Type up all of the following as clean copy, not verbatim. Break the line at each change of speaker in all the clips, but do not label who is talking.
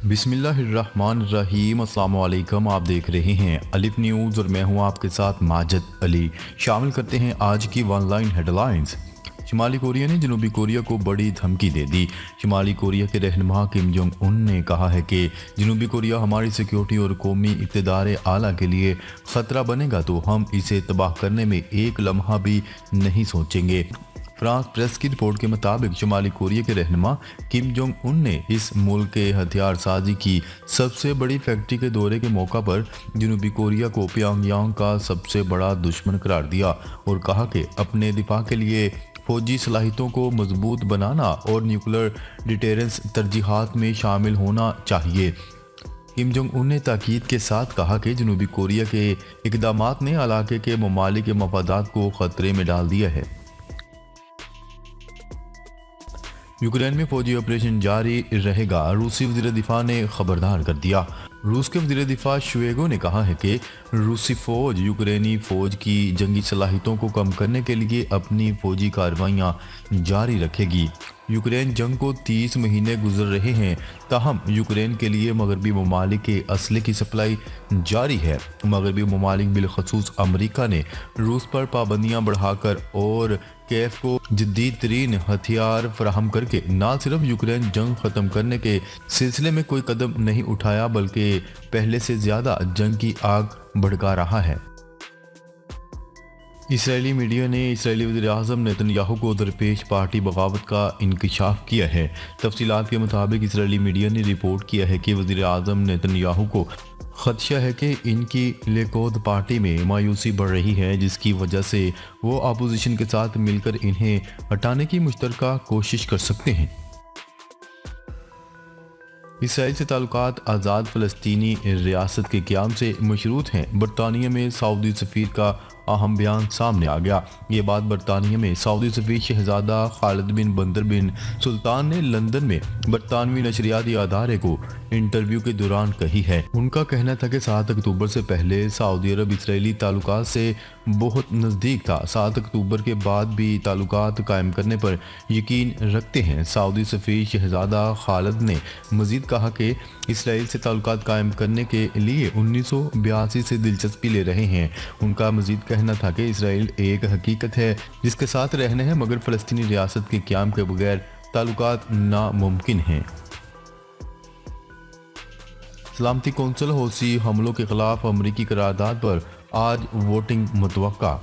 بسم اللہ الرحمن الرحیم۔ السلام علیکم، آپ دیکھ رہے ہیں الف نیوز اور میں ہوں آپ کے ساتھ ماجد علی۔ شامل کرتے ہیں آج کی ون لائن ہیڈ لائنز۔ شمالی کوریا نے جنوبی کوریا کو بڑی دھمکی دے دی۔ شمالی کوریا کے رہنما کم جونگ ان نے کہا ہے کہ جنوبی کوریا ہماری سیکیورٹی اور قومی اقتدار اعلیٰ کے لیے خطرہ بنے گا تو ہم اسے تباہ کرنے میں ایک لمحہ بھی نہیں سوچیں گے۔ فرانس پریس کی رپورٹ کے مطابق شمالی کوریا کے رہنما کم جونگ ان نے اس ملک کے ہتھیار سازی کی سب سے بڑی فیکٹری کے دورے کے موقع پر جنوبی کوریا کو پیانگ یانگ کا سب سے بڑا دشمن قرار دیا اور کہا کہ اپنے دفاع کے لیے فوجی صلاحیتوں کو مضبوط بنانا اور نیوکلیر ڈیٹرنس ترجیحات میں شامل ہونا چاہیے۔ کم جونگ ان نے تاکید کے ساتھ کہا کہ جنوبی کوریا کے اقدامات نے علاقے کے ممالک کے مفادات کو خطرے میں ڈال دیا ہے۔ یوکرین میں فوجی آپریشن جاری رہے گا، روسی وزیر دفاع نے خبردار کر دیا۔ روس کے وزیر دفاع شویگو نے کہا ہے کہ روسی فوج یوکرینی فوج کی جنگی صلاحیتوں کو کم کرنے کے لیے اپنی فوجی کارروائیاں جاری رکھے گی۔ یوکرین جنگ کو 30 مہینے گزر رہے ہیں، تاہم یوکرین کے لیے مغربی ممالک کے اسلحے کی سپلائی جاری ہے۔ مغربی ممالک بالخصوص امریکہ نے روس پر پابندیاں بڑھا کر اور کیف کو جدید ترین ہتھیار فراہم کر کے نہ صرف یوکرین جنگ ختم کرنے کے سلسلے میں کوئی قدم نہیں اٹھایا بلکہ پہلے سے زیادہ جنگ کی آگ بھڑکا رہا ہے۔ اسرائیلی میڈیا نے اسرائیلی وزیر اعظم نیتن یاہو کو درپیش پارٹی بغاوت کا انکشاف کیا ہے۔ تفصیلات کے مطابق اسرائیلی میڈیا نے رپورٹ کیا ہے کہ وزیر اعظم نیتن یاہو کو خدشہ ہے کہ ان کی لیکود پارٹی میں مایوسی بڑھ رہی ہے، جس کی وجہ سے وہ اپوزیشن کے ساتھ مل کر انہیں ہٹانے کی مشترکہ کوشش کر سکتے ہیں۔ اسرائیل سے تعلقات آزاد فلسطینی ریاست کے قیام سے مشروط ہیں۔ برطانیہ میں سعودی سفیر کا اہم بیان سامنے آ گیا۔ یہ بات برطانیہ میں سعودی سفیر شہزادہ خالد بن بندر بن سلطان نے لندن میں برطانوی نشریاتی ادارے کو انٹرویو کے دوران کہی ہے۔ ان کا کہنا تھا کہ 7 اکتوبر سے پہلے سعودی عرب اسرائیلی تعلقات سے بہت نزدیک تھا۔ 7 اکتوبر کے بعد بھی تعلقات قائم کرنے پر یقین رکھتے ہیں۔ سعودی سفیر شہزادہ خالد نے مزید کہا کہ اسرائیل سے تعلقات قائم کرنے کے لیے 1982 سے دلچسپی لے رہے ہیں۔ ان کا مزید کہنا تھا کہ اسرائیل ایک حقیقت ہے جس کے ساتھ رہنا ہے، مگر فلسطینی ریاست کے قیام کے بغیر تعلقات ناممکن ہیں۔ سلامتی کونسل حوثی حملوں کے خلاف امریکی قرارداد پر آج ووٹنگ متوقع۔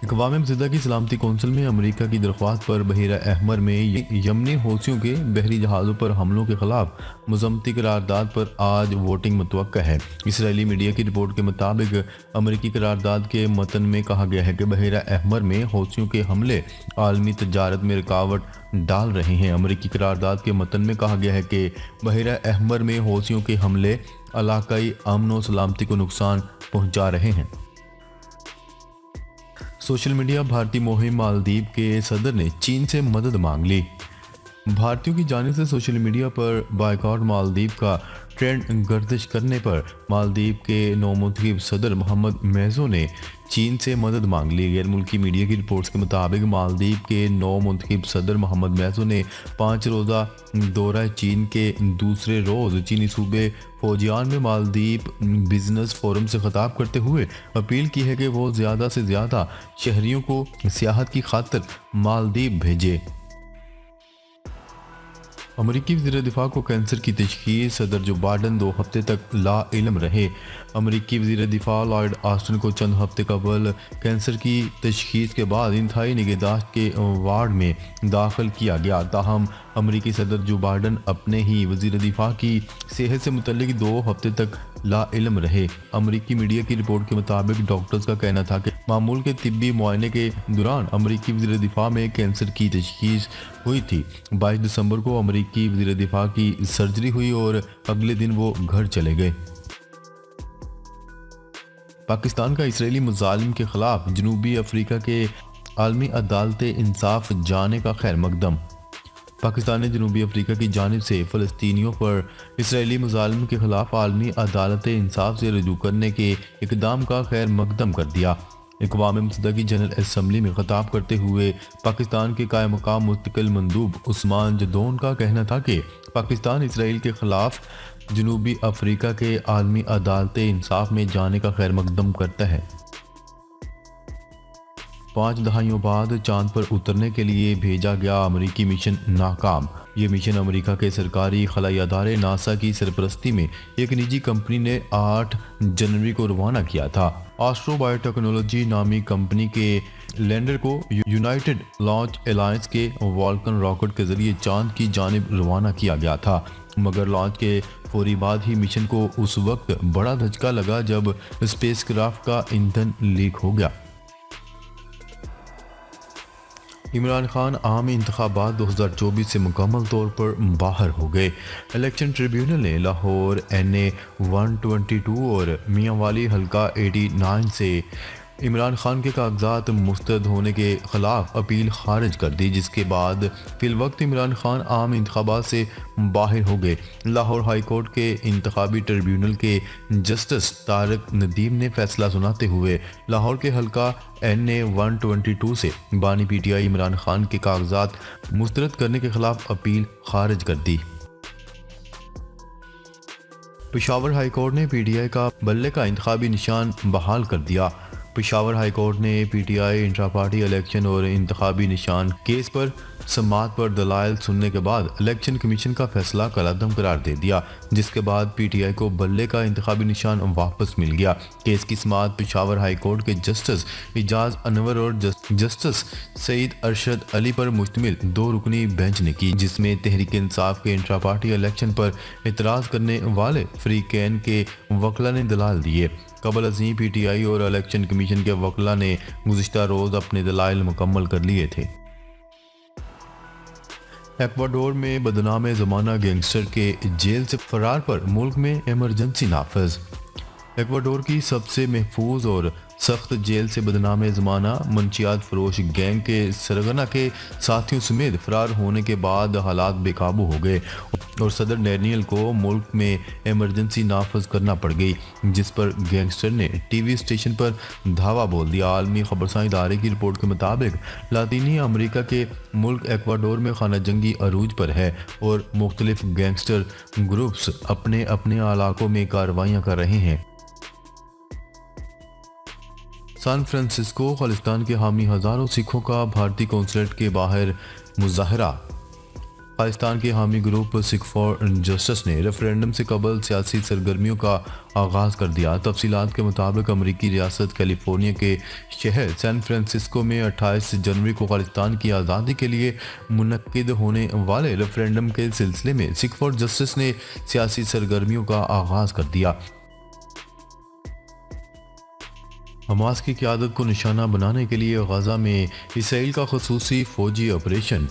اقوام متحدہ کی سلامتی کونسل میں امریکہ کی درخواست پر بحیرہ احمر میں یمنی حوثیوں کے بحری جہازوں پر حملوں کے خلاف مذمتی قرارداد پر آج ووٹنگ متوقع ہے۔ اسرائیلی میڈیا کی رپورٹ کے مطابق امریکی قرارداد کے متن میں کہا گیا ہے کہ بحیرہ احمر میں حوثیوں کے حملے عالمی تجارت میں رکاوٹ ڈال رہے ہیں۔ امریکی قرارداد کے متن میں کہا گیا ہے کہ بحیرہ احمر میں حوثیوں کے حملے علاقائی امن و سلامتی کو نقصان پہنچا رہے ہیں۔ سوشل میڈیا بھارتی مہم مالدیپ کے صدر نے چین سے مدد مانگ لی۔ بھارتیوں کی جانب سے سوشل میڈیا پر بائیکاٹ مالدیپ کا ٹرینڈ گردش کرنے پر مالدیپ کے نومنتخب صدر محمد میزو نے چین سے مدد مانگ لی۔ غیر ملکی میڈیا کی رپورٹس کے مطابق مالدیپ کے نومنتخب صدر محمد میزو نے 5 روزہ دورہ چین کے دوسرے روز چینی صوبے فوجیان میں مالدیپ بزنس فورم سے خطاب کرتے ہوئے اپیل کی ہے کہ وہ زیادہ سے زیادہ شہریوں کو سیاحت کی خاطر مالدیپ بھیجے۔ امریکی وزیر دفاع کو کینسر کی تشخیص، صدر جو بائیڈن 2 ہفتے تک لا علم رہے۔ امریکی وزیر دفاع لائیڈ آسٹن کو چند ہفتے قبل کینسر کی تشخیص کے بعد انتہائی نگہداشت کے وارڈ میں داخل کیا گیا، تاہم امریکی صدر جو بائیڈن اپنے ہی وزیر دفاع کی صحت سے متعلق 2 ہفتے تک لا علم رہے۔ امریکی میڈیا کی رپورٹ کے مطابق ڈاکٹرز کا کہنا تھا کہ معمول کے طبی معائنے کے دوران امریکی وزیر دفاع میں کینسر کی تشخیص ہوئی تھی۔ 22 دسمبر کو امریکی وزیر دفاع کی سرجری ہوئی اور اگلے دن وہ گھر چلے گئے۔ پاکستان کا اسرائیلی مظالم کے خلاف جنوبی افریقہ کے عالمی عدالت انصاف جانے کا خیر مقدم۔ پاکستان نے جنوبی افریقہ کی جانب سے فلسطینیوں پر اسرائیلی مظالم کے خلاف عالمی عدالت انصاف سے رجوع کرنے کے اقدام کا خیر مقدم کر دیا۔ اقوام متحدہ کی جنرل اسمبلی میں خطاب کرتے ہوئے پاکستان کے قائم مقام مستقل مندوب عثمان جدون کا کہنا تھا کہ پاکستان اسرائیل کے خلاف جنوبی افریقہ کے عالمی عدالت انصاف میں جانے کا خیر مقدم کرتا ہے۔ 5 دہائیوں بعد چاند پر اترنے کے لیے بھیجا گیا امریکی مشن ناکام۔ یہ مشن امریکہ کے سرکاری خلائی ادارے ناسا کی سرپرستی میں ایک نجی کمپنی نے 8 جنوری کو روانہ کیا تھا۔ آسٹرو بایو ٹیکنالوجی نامی کمپنی کے لینڈر کو یونائٹڈ لانچ الائنس کے والکن راکٹ کے ذریعے چاند کی جانب روانہ کیا گیا تھا، مگر لانچ کے فوری بعد ہی مشن کو اس وقت بڑا دھچکا لگا جب اسپیس کرافٹ کا ایندھن لیک ہو گیا۔ عمران خان عام انتخابات 2024 سے مکمل طور پر باہر ہو گئے۔ الیکشن ٹریبیونل نے لاہور NA 122 اور میاں والی حلقہ 89 سے عمران خان کے کاغذات مسترد ہونے کے خلاف اپیل خارج کر دی، جس کے بعد فی الوقت عمران خان عام انتخابات سے باہر ہو گئے۔ لاہور ہائی کورٹ کے انتخابی ٹریبیونل کے جسٹس طارق ندیم نے فیصلہ سناتے ہوئے لاہور کے حلقہ NA 122 سے بانی PTI عمران خان کے کاغذات مسترد کرنے کے خلاف اپیل خارج کر دی۔ پشاور ہائی کورٹ نے PTI کا بلے کا انتخابی نشان بحال کر دیا۔ پشاور ہائی کورٹ نے PTI انٹرا پارٹی الیکشن اور انتخابی نشان کیس پر سماعت پر دلائل سننے کے بعد الیکشن کمیشن کا فیصلہ کالعدم قرار دے دیا، جس کے بعد PTI کو بلے کا انتخابی نشان واپس مل گیا۔ کیس کی سماعت پشاور ہائی کورٹ کے جسٹس اعجاز انور اور جسٹس سعید ارشد علی پر مشتمل 2 رکنی بینچ نے کی، جس میں تحریک انصاف کے انٹرا پارٹی الیکشن پر اعتراض کرنے والے فریقین کے وکلاء نے دلائل دیے۔ قبل ازیں PTI اور الیکشن کمیشن کے وکلاء نے گزشتہ روز اپنے دلائل مکمل کر لیے تھے۔ ایکواڈور میں بدنام زمانہ گینگسٹر کے جیل سے فرار پر ملک میں ایمرجنسی نافذ۔ ایکواڈور کی سب سے محفوظ اور سخت جیل سے بدنام زمانہ منشیات فروش گینگ کے سرغنہ کے ساتھیوں سمیت فرار ہونے کے بعد حالات بے قابو ہو گئے اور صدر ڈینیل کو ملک میں ایمرجنسی نافذ کرنا پڑ گئی، جس پر گینگسٹر نے ٹی وی اسٹیشن پر دھاوا بول دیا۔ عالمی خبرساں ادارے کی رپورٹ کے مطابق لاطینی امریکہ کے ملک ایکواڈور میں خانہ جنگی عروج پر ہے اور مختلف گینگسٹر گروپس اپنے علاقوں میں کارروائیاں کر رہے ہیں۔ سان فرانسسکو خالصتان کے حامی ہزاروں سکھوں کا بھارتی قونصلیٹ کے باہر مظاہرہ۔ خالصتان کے حامی گروپ سکھ فار جسٹس نے ریفرینڈم سے قبل سیاسی سرگرمیوں کا آغاز کر دیا۔ تفصیلات کے مطابق امریکی ریاست کیلیفورنیا کے شہر سان فرانسسکو میں 28 جنوری کو خالصتان کی آزادی کے لیے منعقد ہونے والے ریفرینڈم کے سلسلے میں سکھ فار جسٹس نے سیاسی سرگرمیوں کا آغاز کر دیا۔ حماس کی قیادت کو نشانہ بنانے کے لیے غزہ میں اسرائیل کا خصوصی فوجی آپریشن۔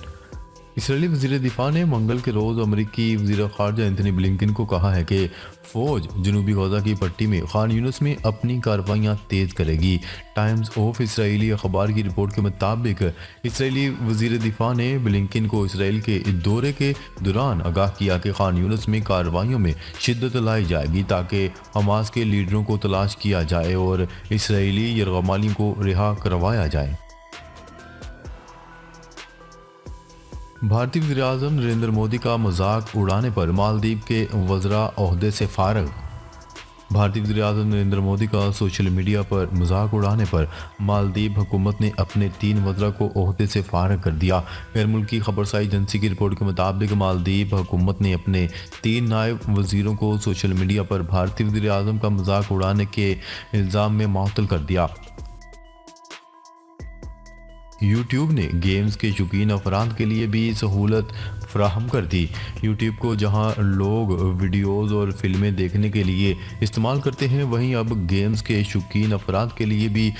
اسرائیلی وزیر دفاع نے منگل کے روز امریکی وزیر خارجہ اینتھنی بلنکن کو کہا ہے کہ فوج جنوبی غزہ کی پٹی میں خان یونس میں اپنی کارروائیاں تیز کرے گی۔ ٹائمز آف اسرائیلی اخبار کی رپورٹ کے مطابق اسرائیلی وزیر دفاع نے بلنکن کو اسرائیل کے دورے کے دوران آگاہ کیا کہ خان یونس میں کارروائیوں میں شدت لائی جائے گی تاکہ حماس کے لیڈروں کو تلاش کیا جائے اور اسرائیلی یرغمالیوں کو رہا کروایا جائے۔ بھارتی وزیر اعظم نریندر مودی کا مذاق اڑانے پر مالدیپ کے وزراء عہدے سے فارغ۔ بھارتی وزیر اعظم نریندر مودی کا سوشل میڈیا پر مذاق اڑانے پر مالدیپ حکومت نے اپنے 3 وزراء کو عہدے سے فارغ کر دیا۔ غیر ملکی خبرساں ایجنسی کی رپورٹ کے مطابق مالدیپ حکومت نے اپنے 3 نائب وزیروں کو سوشل میڈیا پر بھارتی وزیر اعظم کا مذاق اڑانے کے الزام میں معطل کر دیا۔ یوٹیوب نے گیمز کے شوقین افراد کے لیے بھی سہولت فراہم کر دی۔ یوٹیوب کو جہاں لوگ ویڈیوز اور فلمیں دیکھنے کے لیے استعمال کرتے ہیں، وہیں اب گیمز کے شوقین افراد کے لیے بھی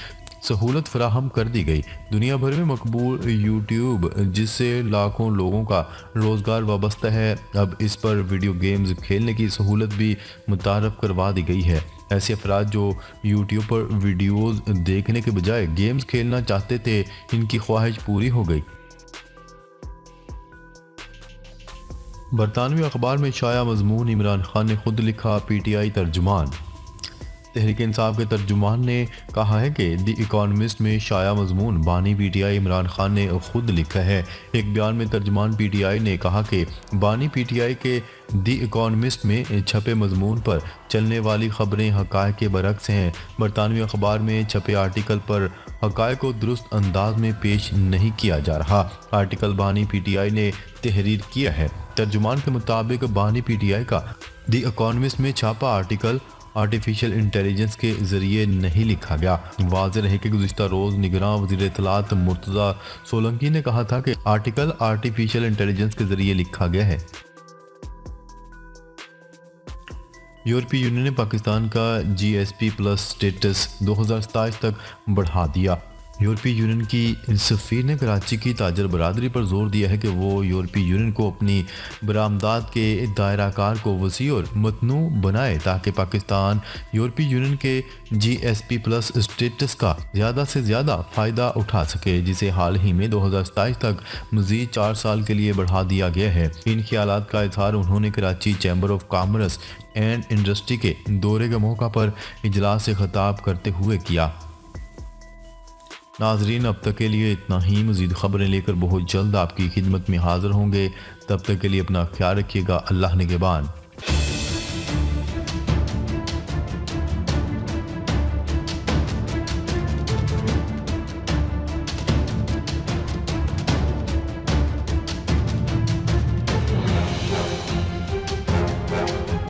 سہولت فراہم کر دی گئی۔ دنیا بھر میں مقبول یوٹیوب، جس سے لاکھوں لوگوں کا روزگار وابستہ ہے، اب اس پر ویڈیو گیمز کھیلنے کی سہولت بھی متعارف کروا دی گئی ہے۔ ایسے افراد جو یوٹیوب پر ویڈیوز دیکھنے کے بجائے گیمز کھیلنا چاہتے تھے، ان کی خواہش پوری ہو گئی۔ برطانوی اخبار میں شائع مضمون عمران خان نے خود لکھا، PTI ترجمان۔ تحریک انصاف کے ترجمان نے کہا ہے کہ دی اکانومسٹ میں شائع مضمون بانی P T I Imran Khan نے خود لکھا ہے۔ ایک بیان میں ترجمان پی ٹی آئی نے کہا کہ بانی پی ٹی آئی کے دی اکانومسٹ میں چھپے مضمون پر چلنے والی خبریں حقائق کے برعکس ہیں۔ برطانوی اخبار میں چھپے آرٹیکل پر حقائق کو درست انداز میں پیش نہیں کیا جا رہا۔ آرٹیکل بانی پی ٹی آئی نے تحریر کیا ہے۔ ترجمان کے مطابق بانی پی ٹی آئی کا دی اکانومسٹ میں چھاپا آرٹیکل آرٹیفیشل انٹیلیجنس کے ذریعے نہیں لکھا گیا۔ واضح رہے کہ گزشتہ روز نگراں وزیر اطلاعات مرتضی سولنکی نے کہا تھا کہ آرٹیکل آرٹیفیشل انٹیلیجنس کے ذریعے لکھا گیا ہے۔ یورپی یونین نے پاکستان کا جی ایس پی پلس سٹیٹس 2027 تک بڑھا دیا۔ یورپی یونین کی سفیر نے کراچی کی تاجر برادری پر زور دیا ہے کہ وہ یورپی یونین کو اپنی برآمدات کے دائرہ کار کو وسیع اور متنوع بنائے تاکہ پاکستان یورپی یونین کے جی ایس پی پلس سٹیٹس کا زیادہ سے زیادہ فائدہ اٹھا سکے، جسے حال ہی میں 2027 تک مزید 4 سال کے لیے بڑھا دیا گیا ہے۔ ان خیالات کا اظہار انہوں نے Karachi chamber of commerce and industry کے دورے کے موقع پر اجلاس سے خطاب کرتے ہوئے کیا۔ ناظرین، اب تک کے لیے اتنا ہی۔ مزید خبریں لے کر بہت جلد آپ کی خدمت میں حاضر ہوں گے۔ تب تک کے لیے اپنا خیال رکھیے گا۔ اللہ نگہبان۔